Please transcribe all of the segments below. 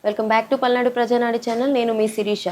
Welcome back to Palnadu ప్రజానాడి channel. నేను మీ శిరీష.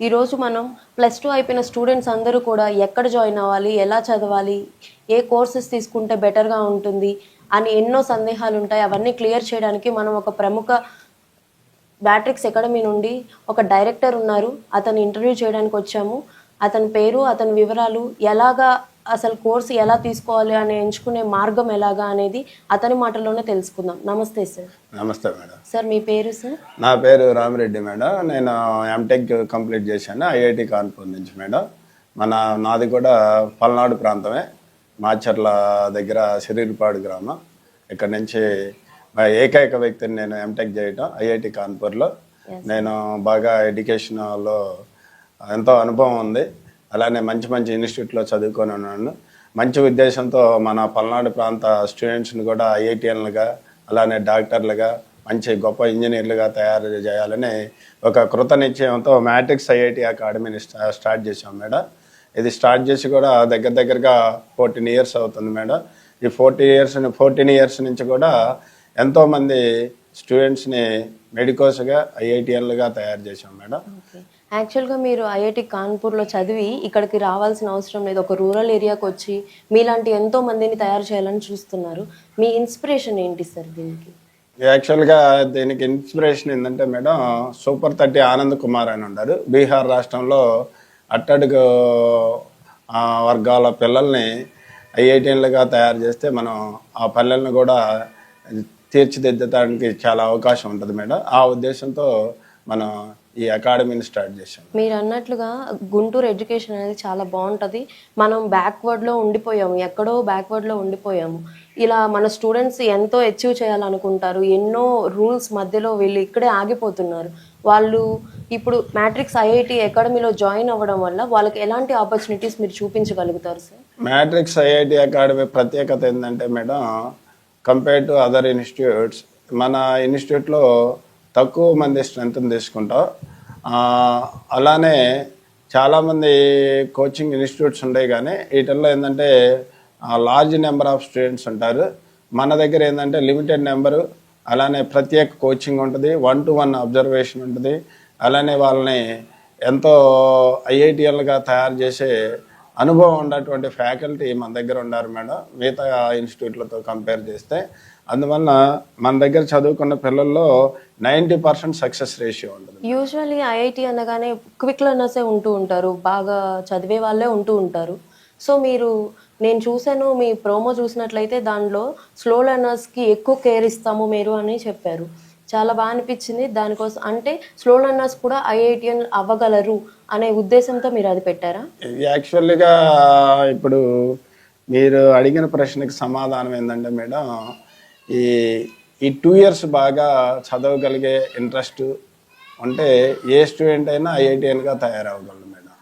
ఈరోజు మనం +2 అయిపోయిన స్టూడెంట్స్ అందరూ కూడా ఎక్కడ జాయిన్ అవ్వాలి, ఎలా చదవాలి, ఏ కోర్సెస్ తీసుకుంటే బెటర్గా ఉంటుంది అని ఎన్నో సందేహాలు ఉంటాయి. అవన్నీ క్లియర్ చేయడానికి మనం ఒక ప్రముఖ బ్యాట్రిక్స్ అకాడమీ నుండి ఒక డైరెక్టర్ ఉన్నారు. అతను ఇంటర్వ్యూ చేయడానికి వచ్చాము. అతని పేరు, అతని వివరాలు, ఎలాగా అసలు కోర్సు ఎలా తీసుకోవాలి అని ఎంచుకునే మార్గం ఎలాగా అనేది అతని మాటల్లోనే తెలుసుకుందాం. నమస్తే సార్. నమస్తే మేడం. సార్ మీ పేరు సార్? నా పేరు రామిరెడ్డి మేడం. నేను ఎంటెక్ కంప్లీట్ చేశాను ఐఐటి కాన్పూర్ నుంచి మేడం. నాది కూడా పల్నాడు ప్రాంతమే, మాచర్ల దగ్గర సిరిపాడు గ్రామం. ఇక్కడ నుంచి ఏకైక వ్యక్తిని నేను ఎంటెక్ చేయటం ఐఐటి కాన్పూర్లో. నేను బాగా ఎడ్యుకేషన్లో ఎంతో అనుభవం ఉంది. అలానే మంచి మంచి ఇన్స్టిట్యూట్లో చదువుకొని ఉన్నాను. మంచి ఉద్దేశంతో మన పల్నాడు ప్రాంత స్టూడెంట్స్ని కూడా ఐఐటిఎన్లుగా, అలానే డాక్టర్లుగా, మంచి గొప్ప ఇంజనీర్లుగా తయారు చేయాలని ఒక కృత నిశ్చయంతో మ్యాట్రిక్స్ ఐఐటి అకాడమీని స్టార్ట్ చేసాం మేడం. ఇది స్టార్ట్ చేసి కూడా దగ్గరగా 14 ఇయర్స్ అవుతుంది మేడం. ఈ 14 ఇయర్స్ నుంచి కూడా ఎంతోమంది స్టూడెంట్స్ని మెడికోస్గా ఐఐటిఎన్లుగా తయారు చేసాం మేడం. యాక్చువల్గా మీరు ఐఐటి కాన్పూర్లో చదివి ఇక్కడికి రావాల్సిన అవసరం లేదు. ఒక రూరల్ ఏరియాకి వచ్చి మీలాంటి ఎంతో మందిని తయారు చేయాలని చూస్తున్నారు. మీ ఇన్స్పిరేషన్ ఏంటి సార్ దీనికి? యాక్చువల్గా దీనికి ఇన్స్పిరేషన్ ఏంటంటే మేడం, సూపర్ 30 ఆనంద్ కుమార్ అని ఉన్నారు. బీహార్ రాష్ట్రంలో అట్టడుగు వర్గాల పిల్లల్ని ఐఐటిఎన్లుగా తయారు చేస్తే మనం ఆ పల్లెలను కూడా తీర్చిదిద్దడానికి చాలా అవకాశం ఉంటుంది మేడం. ఆ ఉద్దేశంతో మనం ఈ అకాడమీని స్టార్ట్ చేశాం. మీరు అన్నట్లుగా గుంటూరు ఎడ్యుకేషన్ అనేది చాలా బాగుంటుంది. మనం బ్యాక్వర్డ్లో ఉండిపోయాము, ఎక్కడో బ్యాక్వర్డ్లో ఉండిపోయాము. ఇలా మన స్టూడెంట్స్ ఎంతో అచీవ్ చేయాలనుకుంటారు. ఎన్నో రూల్స్ మధ్యలో వీళ్ళు ఇక్కడే ఆగిపోతున్నారు. వాళ్ళు ఇప్పుడు మ్యాట్రిక్స్ ఐఐటి అకాడమీలో జాయిన్ అవ్వడం వల్ల వాళ్ళకి ఎలాంటి ఆపర్చునిటీస్ మీరు చూపించగలుగుతారు సార్? మ్యాట్రిక్స్ ఐఐటి అకాడమీ ప్రత్యేకత ఏంటంటే madam, compare to other institutes, మన ఇన్స్టిట్యూట్లో తక్కువ మంది స్ట్రెంత్ని తీసుకుంటాం. అలానే చాలామంది కోచింగ్ ఇన్స్టిట్యూట్స్ ఉంటాయి, కానీ వీటిల్లో ఏంటంటే లార్జ్ నెంబర్ ఆఫ్ స్టూడెంట్స్ ఉంటారు. మన దగ్గర ఏంటంటే లిమిటెడ్ నెంబరు, అలానే ప్రత్యేక కోచింగ్ ఉంటుంది, 1-to-1 అబ్జర్వేషన్ ఉంటుంది. అలానే వాళ్ళని ఎంతో ఐఐటిఎల్గా తయారు చేసే అనుభవం ఉన్నటువంటి ఫ్యాకల్టీ మన దగ్గర ఉన్నారు మేడం, మిగతా ఇన్స్టిట్యూట్లతో కంపేర్ చేస్తే. అందువల్ల మన దగ్గర చదువుకున్న పిల్లల్లో 90% సక్సెస్ రేషియో ఉంటుంది. యూజువల్లీ ఐఐటి అనగానే క్విక్ లెర్నర్సే ఉంటూ ఉంటారు, బాగా చదివే వాళ్ళే ఉంటూ ఉంటారు. సో నేను చూశాను, మీ ప్రోమో చూసినట్లయితే దానిలో స్లో లెర్నర్స్కి ఎక్కువ కేర్ ఇస్తాము మీరు అని చెప్పారు. చాలా బాగా అనిపించింది. దానికోసం అంటే స్లో లెర్నర్స్ కూడా ఐఐటిఎన్ అవ్వగలరు అనే ఉద్దేశంతో మీరు అది పెట్టారా? యాక్చువల్గా ఇప్పుడు మీరు అడిగిన ప్రశ్నకి సమాధానం ఏంటంటే మేడం, ఈ 2 ఇయర్స్ బాగా చదవగలిగే ఇంట్రెస్ట్ ఉంటే ఏ స్టూడెంట్ అయినా ఐఐటిఎన్గా తయారవ్వగలరు మేడం.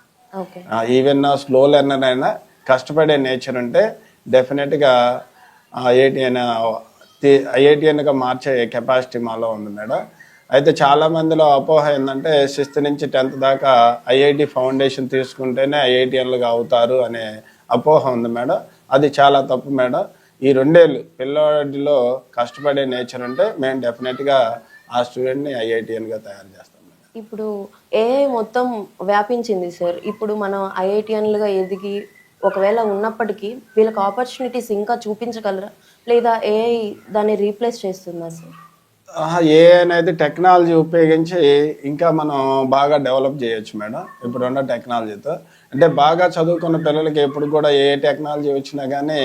ఈవెన్ స్లో లెర్నర్ అయినా కష్టపడే నేచర్ ఉంటే డెఫినెట్గా ఐఐటిఎన్గా మార్చే కెపాసిటీ మాలో ఉంది మేడం. అయితే చాలామందిలో అపోహ ఏంటంటే 6th నుంచి 10th దాకా ఐఐటి ఫౌండేషన్ తీసుకుంటేనే ఐఐటిఎన్లుగా అవుతారు అనే అపోహ ఉంది మేడం. అది చాలా తప్పు మేడం. ఈ 2 ఏళ్ళు పిల్లవాడిలో కష్టపడే నేచర్ ఉంటే మేము డెఫినెట్గా ఆ స్టూడెంట్ని ఐఐటిఎన్గా తయారు చేస్తాం మేడం. ఇప్పుడు ఏఐ మొత్తం వ్యాపించింది సార్. ఇప్పుడు మనం ఐఐటిఎన్లుగా ఎదిగి ఒకవేళ ఉన్నప్పటికీ వీళ్ళకి ఆపర్చునిటీస్ ఇంకా చూపించగలరా, లేదా ఏఐ దాన్ని రీప్లేస్ చేస్తుందా సార్? ఏఐ అనేది టెక్నాలజీ ఉపయోగించి ఇంకా మనం బాగా డెవలప్ చేయొచ్చు మేడం. ఇప్పుడున్న టెక్నాలజీతో అంటే బాగా చదువుకున్న పిల్లలకి ఎప్పుడు కూడా ఏ టెక్నాలజీ వచ్చినా కానీ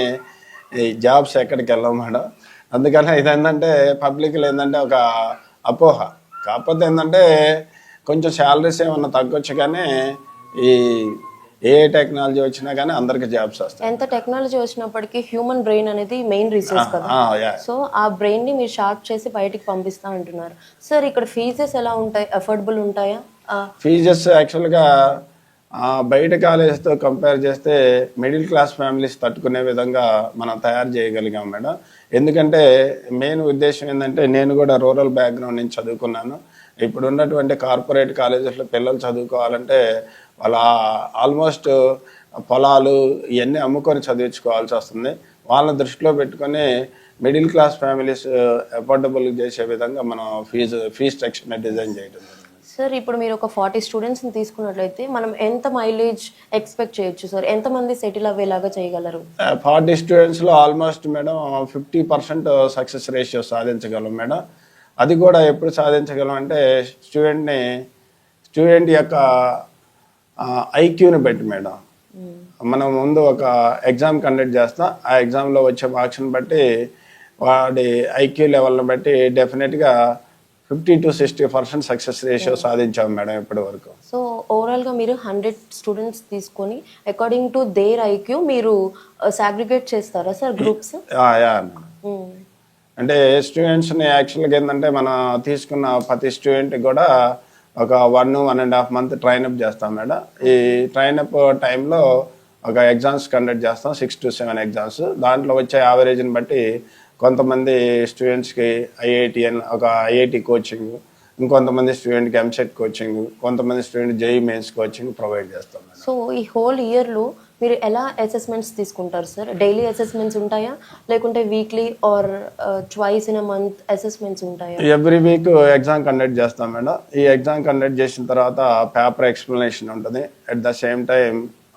ఈ జాబ్స్ ఎక్కడికి వెళ్ళవు మేడం. అందుకని ఇదేంటంటే పబ్లిక్లో ఏంటంటే ఒక అపోహ. కాకపోతే ఏంటంటే కొంచెం శాలరీస్ ఏమన్నా తగ్గొచ్చు, కానీ ఈ ఏ టెక్నాలజీ వచ్చినా కానీ అందరికి జాబ్స్ వస్తాయి. ఎంత టెక్నాలజీ వచ్చినప్పటికీ హ్యూమన్ బ్రెయిన్ అనేది మెయిన్ రీసోర్స్ కదా. సో ఆ బ్రెయిన్ ని మీరు షార్ప్ చేసి బయటికి పంపిస్తా అంటున్నారు సార్. ఇక్కడ ఫీజెస్ ఎలా ఉంటాయి? అఫోర్డబుల్ ఉంటాయా? ఫీజెస్ యాక్చువల్గా బయట కాలేజెస్తో కంపేర్ చేస్తే మిడిల్ క్లాస్ ఫ్యామిలీస్ తట్టుకునే విధంగా మనం తయారు చేయగలిగాం మేడం. ఎందుకంటే మెయిన్ ఉద్దేశం ఏంటంటే, నేను కూడా రూరల్ బ్యాక్గ్రౌండ్ నుంచి చదువుకున్నాను. ఇప్పుడు ఉన్నటువంటి కార్పొరేట్ కాలేజెస్లో పిల్లలు చదువుకోవాలంటే వాళ్ళ ఆల్మోస్ట్ పొలాలు ఇవన్నీ అమ్ముకొని చదివించుకోవాల్సి వస్తుంది. వాళ్ళని దృష్టిలో పెట్టుకొని మిడిల్ క్లాస్ ఫ్యామిలీస్ అఫోర్డబుల్ చేసే విధంగా మనం ఫీజ్ స్ట్రక్చర్ని డిజైన్ చేయడం జరిగింది. సార్ ఇప్పుడు మీరు ఒక 40 స్టూడెంట్స్ని తీసుకున్నట్లయితే మనం ఎంత మైలేజ్ ఎక్స్పెక్ట్ చేయొచ్చు సార్? ఎంతమంది సెటిల్ అవ్వేలాగా చేయగలరు? 40 స్టూడెంట్స్లో ఆల్మోస్ట్ మేడం 50% సక్సెస్ రేషియో సాధించగలం మేడం. అది కూడా ఎప్పుడు సాధించగలం అంటే స్టూడెంట్ యొక్క ఐక్యూని బట్టి మేడం. మనం ముందు ఒక ఎగ్జామ్ కండక్ట్ చేస్తాం. ఆ ఎగ్జామ్లో వచ్చే మార్క్స్ని బట్టి వాడి ఐక్యూ లెవెల్ని బట్టి డెఫినెట్గా 50 to 60% సక్సెస్ రేషియో సాధించాం మేడం ఇప్పటి వరకు. సో ఓవరాల్గా మీరు 100 స్టూడెంట్స్ తీసుకొని అకార్డింగ్ టు దేర్ ఐక్యూ మీరు సాగ్రిగేట్ చేస్తారా సార్ గ్రూప్స్? Yeah madam. అంటే స్టూడెంట్స్ని యాక్చువల్గా ఏంటంటే మనం తీసుకున్న ప్రతి స్టూడెంట్కి కూడా ఒక 1.5 month ట్రైనప్ చేస్తాం మేడం. ఈ ట్రైనప్ టైంలో ఒక ఎగ్జామ్స్ కండక్ట్ చేస్తాం, 6 to 7 ఎగ్జామ్స్. దాంట్లో వచ్చే యావరేజ్ని బట్టి కొంతమంది స్టూడెంట్స్కి ఐఐటి కోచింగ్, ఇంకొంతమంది స్టూడెంట్కి ఎంసెట్ కోచింగ్, కొంతమంది student JEE mains coaching provide చేస్తాం మేడం. సో ఈ హోల్ ఇయర్లో మీరు ఎలా అసెస్మెంట్స్ తీసుకుంటారు సార్? డైలీ అసెస్మెంట్స్ ఉంటాయా లేకుంటే weekly or twice in a month assessments ఉంటాయా? ఎవ్రీ వీక్ ఎగ్జామ్ కండక్ట్ చేస్తాం మేడం. ఈ ఎగ్జామ్ కండక్ట్ చేసిన తర్వాత పేపర్ ఎక్స్ప్లెనేషన్ ఉంటుంది. అట్ ద సేమ్ టైం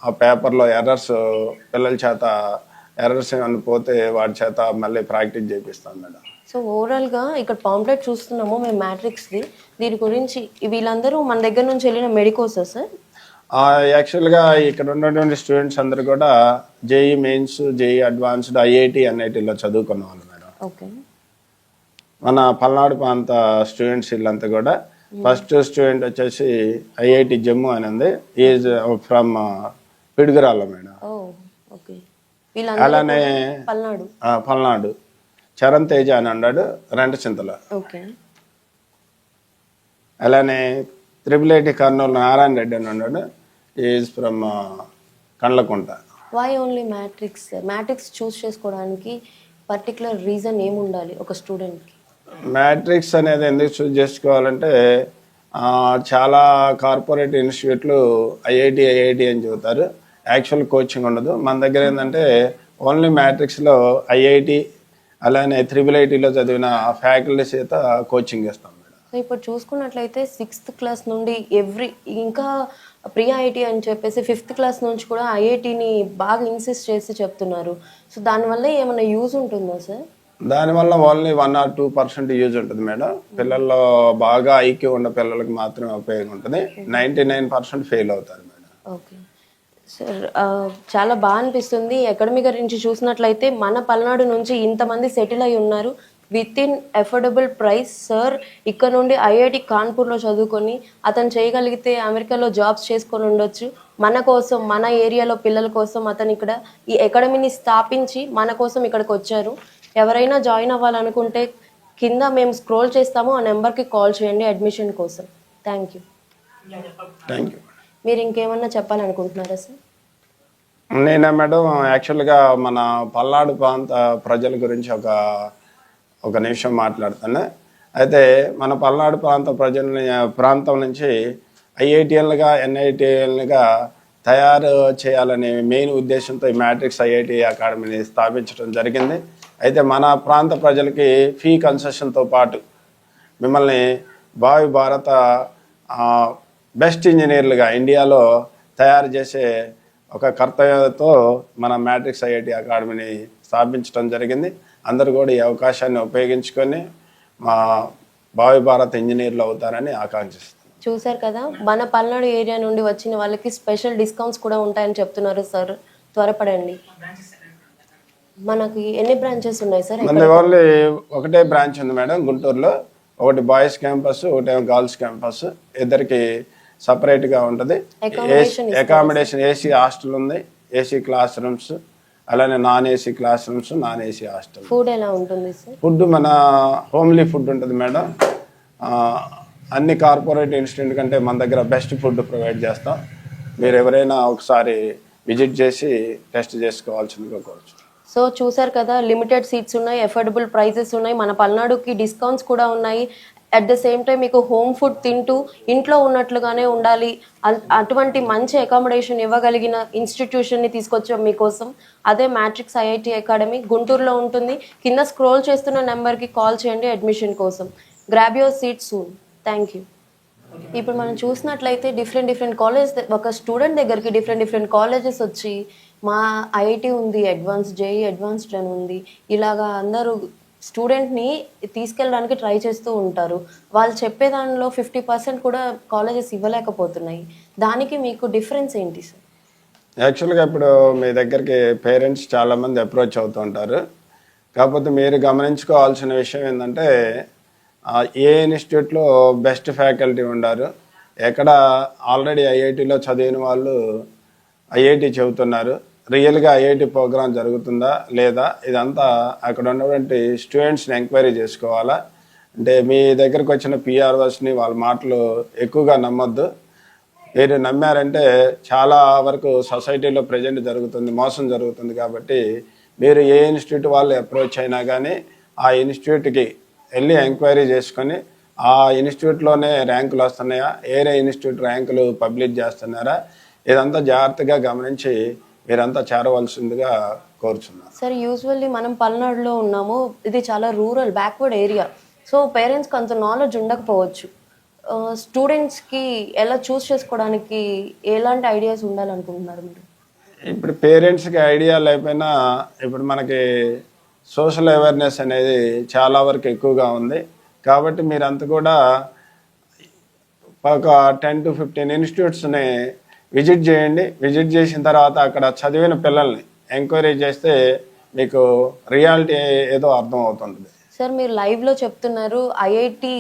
ఆ పేపర్లో పిల్లల చేత ఎర్రర్స్ ఏమైనా పోతే వాడి చేత మళ్ళీ ప్రాక్టీస్ చేపిస్తాం మేడం. సో ఓవరాల్గా ఇక్కడ పాంప్లెట్ చూస్తున్నాము మేము మ్యాట్రిక్స్ది. దీని గురించి వీళ్ళందరూ మన దగ్గర నుంచి వెళ్ళిన మెడికోసా సార్? యాక్చువల్గా ఇక్కడ ఉన్నటువంటి స్టూడెంట్స్ అందరూ కూడా JEE mains, JEE advanced, IIT అన్నిటిలో చదువుకున్న వాళ్ళు మేడం. ఓకే. మన పల్నాడు ప్రాంత స్టూడెంట్స్ వీళ్ళంతా కూడా ఫస్ట్ స్టూడెంట్ వచ్చేసి ఐఐటి జమ్మూ అని ఉంది. Is from Piduguralla madam. Okay. అలానే పల్నాడు చరణ్ తేజ అని అన్నాడు, రెంటచింతల. ఓకే. అలానే త్రిబుల్ కర్నూలు నారాయణ రెడ్డి అని అన్నాడు, is from Kandlakunta. Why only matrix? Matrix choose చేసుకోవడానికి పర్టికులర్ రీజన్ ఏముండాలి ఒక స్టూడెంట్కి? మ్యాట్రిక్స్ అనేది ఎందుకు చూస్ చేసుకోవాలంటే చాలా కార్పొరేట్ ఇన్స్టిట్యూట్లు ఐఐటి అని చెబుతారు, యాక్చువల్ కోచింగ్ ఉండదు. మన దగ్గర ఏంటంటే ఓన్లీ మ్యాట్రిక్స్లో ఐఐటి అలానే IIITలో చదివిన ఫ్యాకల్టీ చేత కోచింగ్ ఇస్తాం మేడం. సో ఇప్పుడు చూసుకున్నట్లయితే 6th క్లాస్ నుండి ఇంకా ప్రీ ఐఐటి అని చెప్పేసి 5th క్లాస్ నుంచి కూడా ఐఐటిని బాగా ఇన్సిస్ట్ చేసి చెప్తున్నారు. సో దానివల్ల ఏమైనా యూజ్ ఉంటుందా సార్? దానివల్ల ఓన్లీ 1 or 2% యూజ్ ఉంటుంది మేడం. పిల్లల్లో బాగా ఐక్యూ ఉన్న పిల్లలకి మాత్రమే ఉపయోగం ఉంటుంది. 99% ఫెయిల్ అవుతారు మేడం. ఓకే సార్, చాలా బాగా అనిపిస్తుంది. అకాడమీ గురించి చూసినట్లయితే మన పల్నాడు నుంచి ఇంతమంది సెటిల్ అయి ఉన్నారు with in affordable price. Sir ఇక్కడ నుండి ఐఐటి కాన్పూర్లో చదువుకొని అతను చేయగలిగితే అమెరికాలో జాబ్స్ చేసుకొని ఉండొచ్చు. మన కోసం, మన ఏరియాలో పిల్లల కోసం అతను ఇక్కడ ఈ అకాడమీని స్థాపించి మన కోసం ఇక్కడికి వచ్చారు. ఎవరైనా జాయిన్ అవ్వాలనుకుంటే కింద మేము స్క్రోల్ చేస్తాము, ఆ నెంబర్కి కాల్ చేయండి అడ్మిషన్ కోసం. Thank you. మీరు ఇంకేమన్నా చెప్పాలనుకుంటున్నారా సార్? నేనా మేడం, యాక్చువల్గా మన పల్నాడు ప్రాంత ప్రజల గురించి ఒక నిమిషం మాట్లాడుతాను. అయితే మన పల్నాడు ప్రాంతం నుంచి ఐఐటిఎల్గా ఎన్ఐటిఎల్గా తయారు చేయాలనే మెయిన్ ఉద్దేశంతో ఈ మ్యాట్రిక్స్ ఐఐటి అకాడమీని స్థాపించడం జరిగింది. అయితే మన ప్రాంత ప్రజలకి ఫీ కన్సెషన్తో పాటు మిమ్మల్ని భావి భారత బెస్ట్ ఇంజనీర్లుగా ఇండియాలో తయారు చేసే ఒక కర్తవ్యంతో మన మ్యాట్రిక్స్ ఐఐటి అకాడమీని స్థాపించడం జరిగింది. అందరూ కూడా ఈ అవకాశాన్ని ఉపయోగించుకొని మా భావి భారత ఇంజనీర్లు అవుతారని ఆకాంక్షిస్తున్నాను. చూశారు కదా, మన పల్నాడు ఏరియా నుండి వచ్చిన వాళ్ళకి స్పెషల్ డిస్కౌంట్స్ కూడా ఉంటాయని చెప్తున్నారు సార్. త్వరపడండి. మనకి ఎన్ని బ్రాంచెస్ ఉన్నాయి సార్? మన ఓన్లీ ఒకటే బ్రాంచ్ ఉంది మేడం గుంటూరులో. ఒకటి బాయ్స్ క్యాంపస్, ఒకటేమో గర్ల్స్ క్యాంపస్. ఇద్దరికి సపరేట్గా ఉంటుంది. అకామిడేషన్ ఏసీ హాస్టల్ ఉంది, ఏసీ క్లాస్ రూమ్స్, అలానే non AC class rooms, non AC hostel. Food ఎలా ఉంటుంది సార్? ఫుడ్ మన హోమ్లీ ఫుడ్ ఉంటుంది మేడం. అన్ని కార్పొరేట్ ఇన్స్టిట్యూట్ కంటే మన దగ్గర బెస్ట్ ఫుడ్ ప్రొవైడ్ చేస్తాం. మీరు ఎవరైనా ఒకసారి విజిట్ చేసి టెస్ట్ చేసుకోవాల్సిందిగా కోరుచు. సో చూసారు కదా, లిమిటెడ్ సీట్స్ ఉన్నాయి, అఫోర్డబుల్ ప్రైజెస్ ఉన్నాయి, మన పల్నాడుకి డిస్కౌంట్స్ కూడా ఉన్నాయి. అట్ ద సేమ్ టైం మీకు హోమ్ ఫుడ్ తింటూ ఇంట్లో ఉన్నట్లుగానే ఉండాలి, అటువంటి మంచి అకామిడేషన్ ఇవ్వగలిగిన ఇన్స్టిట్యూషన్ని తీసుకొచ్చాం మీకోసం. అదే మ్యాట్రిక్స్ ఐఐటి అకాడమీ, గుంటూరులో ఉంటుంది. కింద స్క్రోల్ చేస్తున్న నెంబర్కి కాల్ చేయండి అడ్మిషన్ కోసం. Grab your seat soon. Thank you. ఇప్పుడు మనం చూసినట్లయితే డిఫరెంట్ కాలేజ్, ఒక స్టూడెంట్ దగ్గరికి డిఫరెంట్ కాలేజెస్ వచ్చి మా ఐఐటి ఉంది, అడ్వాన్స్ జేఈ అడ్వాన్స్డ్ అని ఉంది, ఇలాగా అందరూ స్టూడెంట్ని తీసుకెళ్ళడానికి ట్రై చేస్తూ ఉంటారు. వాళ్ళు చెప్పే దానిలో 50% కూడా కాలేజెస్ ఇవ్వలేకపోతున్నాయి. దానికి మీకు డిఫరెన్స్ ఏంటి సార్? యాక్చువల్గా ఇప్పుడు మీ దగ్గరికి పేరెంట్స్ చాలామంది అప్రోచ్ అవుతూ ఉంటారు. కాకపోతే మీరు గమనించుకోవాల్సిన విషయం ఏంటంటే ఏ ఇన్స్టిట్యూట్లో బెస్ట్ ఫ్యాకల్టీ ఉండారు, ఎక్కడ ఆల్రెడీ ఐఐటిలో చదివిన వాళ్ళు ఐఐటి చెబుతున్నారు, రియల్గా ఐఐటి ప్రోగ్రామ్ జరుగుతుందా లేదా, ఇదంతా అక్కడ ఉన్నటువంటి స్టూడెంట్స్ని ఎంక్వైరీ చేసుకోవాలా. అంటే మీ దగ్గరకు వచ్చిన పిఆర్ఓస్ని వాళ్ళ మాటలు ఎక్కువగా నమ్మొద్దు. మీరు నమ్మారంటే చాలా వరకు సొసైటీలో ప్రజెంట్ జరుగుతుంది, మోసం జరుగుతుంది. కాబట్టి మీరు ఏ ఇన్స్టిట్యూట్ వాళ్ళు అప్రోచ్ అయినా కానీ ఆ ఇన్స్టిట్యూట్కి వెళ్ళి ఎంక్వైరీ చేసుకొని ఆ ఇన్స్టిట్యూట్లోనే ర్యాంకులు వస్తున్నాయా, ఏరే ఇన్స్టిట్యూట్ ర్యాంకులు పబ్లిష్ చేస్తున్నారా, ఇదంతా జాగ్రత్తగా గమనించి మీరంతా చేరవలసిందిగా కోరుచున్నాను. సార్, యూజువల్లీ మనం పల్నాడులో ఉన్నాము, ఇది చాలా రూరల్ బ్యాక్వర్డ్ ఏరియా. సో పేరెంట్స్కి అంత నాలెడ్జ్ ఉండకపోవచ్చు. స్టూడెంట్స్కి ఎలా చూస్ చేసుకోవడానికి ఎలాంటి ఐడియాస్ ఉండాలనుకుంటున్నారు మీరు? ఇప్పుడు పేరెంట్స్కి ఐడియా లేకపోయినా ఇప్పుడు మనకి సోషల్ అవేర్నెస్ అనేది చాలా వరకు ఎక్కువగా ఉంది. కాబట్టి మీరంతా కూడా ఒక 10 to 15 ఇన్స్టిట్యూట్స్ని విజిట్ చేయండి. విజిట్ చేసిన తర్వాత అక్కడ చదివిన పిల్లల్ని ఎంక్వైరీ చేస్తే మీకు రియాలిటీ ఏదో అర్థం అవుతుంది. సార్, మీరు లైవ్లో చెప్తున్నారు ఐఐటి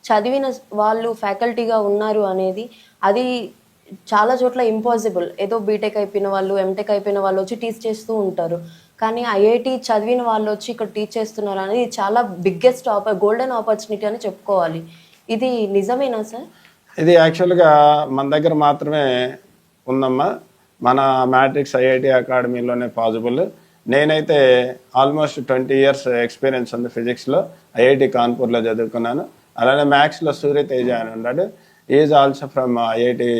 చదివిన వాళ్ళు ఫ్యాకల్టీగా ఉన్నారు అనేది. అది చాలా చోట్ల ఇంపాసిబుల్. ఏదో బీటెక్ అయిపోయిన వాళ్ళు, ఎంటెక్ అయిపోయిన వాళ్ళు వచ్చి టీచ్ చేస్తూ ఉంటారు. కానీ ఐఐటి చదివిన వాళ్ళు వచ్చి ఇక్కడ టీచ్ చేస్తున్నారు అనేది చాలా బిగ్గెస్ట్ గోల్డెన్ ఆపర్చునిటీ అని చెప్పుకోవాలి. ఇది నిజమేనా సార్? ఇది యాక్చువల్గా మన దగ్గర మాత్రమే ఉందమ్మా. మన మ్యాట్రిక్స్ ఐఐటి అకాడమీలోనే పాసిబుల్. నేనైతే ఆల్మోస్ట్ 20 years ఎక్స్పీరియన్స్ ఉంది ఫిజిక్స్లో. ఐఐటి కాన్పూర్లో చదువుకున్నాను. అలానే మ్యాథ్స్లో సూర్య తేజ అని ఉన్నాడు, is also from IIT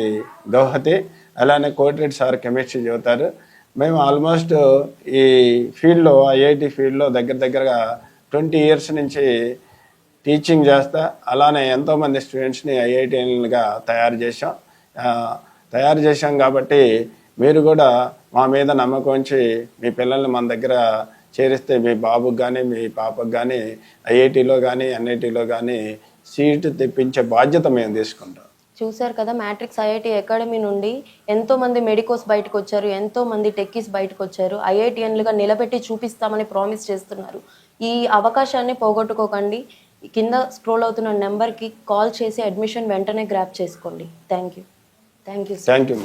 Guwahati. అలానే కోటిరెడ్డి సార్ కెమిస్ట్రీ చదువుతారు. మేము ఆల్మోస్ట్ ఈ ఫీల్డ్లో, ఐఐటి ఫీల్డ్లో దగ్గరగా 20 years నుంచి టీచింగ్ చేస్తా. అలానే ఎంతోమంది స్టూడెంట్స్ని ఐఐటీలుగా తయారు చేశాం. కాబట్టి మీరు కూడా మా మీద నమ్మకం ఉంచి మీ పిల్లల్ని మన దగ్గర చేరిస్తే మీ బాబుకి కానీ మీ పాపకు కానీ ఐఐటిలో కానీ ఎన్ఐటిలో కానీ సీటు తెప్పించే బాధ్యత మేము తీసుకుంటాం. చూశారు కదా, మ్యాట్రిక్స్ ఐఐటి అకాడమీ నుండి ఎంతోమంది మెడికోస్ బయటకు వచ్చారు, ఎంతోమంది టెక్కీస్ బయటకు వచ్చారు. ఐఐటిఎన్లుగా నిలబెట్టి చూపిస్తామని ప్రామిస్ చేస్తున్నారు. ఈ అవకాశాన్ని పోగొట్టుకోకండి. కింద స్క్రోల్ అవుతున్న నెంబర్కి కాల్ చేసి అడ్మిషన్ వెంటనే గ్రాప్ చేసుకోండి. Thank you. Thank you.